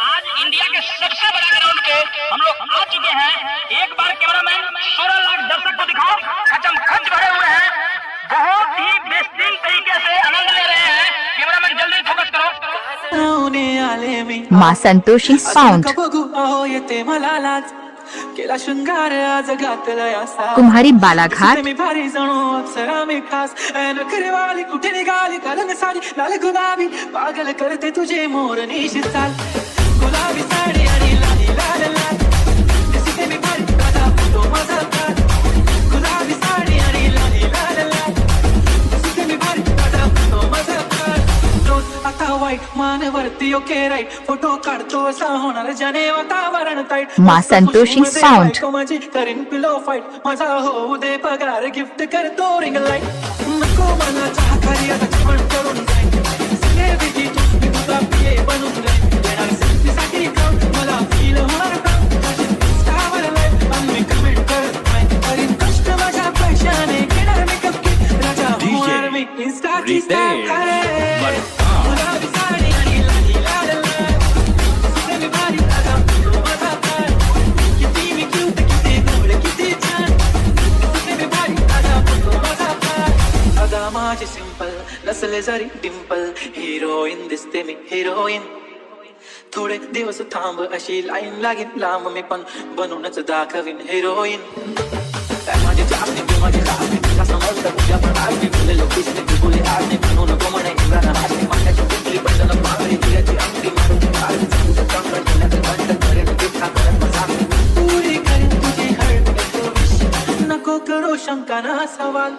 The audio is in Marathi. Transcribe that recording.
आज इंडिया के सबसे बड़ा ग्राउंड पे हम लोग आ चुके हैं। एक बार कैमरामैन 16 लाख दर्शक को दिखाओ, खचम खच भरे हुए हैं, बहुत ही बेहतरीन तरीके से आनंद ले रहे हैं। कैमरामैन जल्दी फोकस करो। माँ संतोषी साउंड केला शृंगार आज घातलाय असा कुम्हारी बालाघाट मी भारी जणू अप्सरा मी खास नखरेवाली कुठे निघाली कलंग साडी लाल गुलाबी पागल करते तुझे मोरनीशी चाल गुलाबी साडी आणि लाली लाल लाल दिसते मी भारी दादा तो माझा काल गुलाबी साडी आणि लाली लाल लाल दिसते मी भारी दादा तो माझा काल रोज आता वाईट मानवरती ओके राईट फोटो काढतो असा होणार जाने वातावरण ताईट माँ संतोषी साउंड माझी करीन पिलो फाईट माझा होऊ दे पगार गिफ्ट करतो रिंग लाईट नको मला चहा खाली आता जेवण करून जाईन सेलिब्रिटी तू मी तुझा पिये बनून जाईन येणार सेल्फीसाठी क्राऊड मला फील होणार प्राऊड स्टावर लाईफ आणि कमेंट करत नाही करीन कष्ट माझ्या पैशाने घेणार मेकअप किट राजा होणार मी इंस्टाची स्टार गुलाबी साडी आणि लाली लाल लाल दिसते मी भारी दादा तो माझा काल किती मी क्यूट किती गोड किती छान दिसते मी भारी दादा तो माझा काल अगा माझी सिंपल नसले जरी डिंपल हिरोईन दिसते मी हिरोईन थोडे दिवस थांब अशी लाईन लागेल लांब मी पण बनूनच दाखवीन हिरोईन माझे चापणे माझे चापणे तुझा समजतं तुझ्या पण आज मी बोलले लोकेशन तू बोले आज नाही बनवू नको म्हणे इंद्राना आज मी माझ्याची कुठली बटन मागणी तुझ्याची अंगठी मारून आज तुझं काम करण्याचं बंद करेन गिफ्ट करत मजा पुरी करेन तुझी हळद नको विश नको करू शंका ना सवाल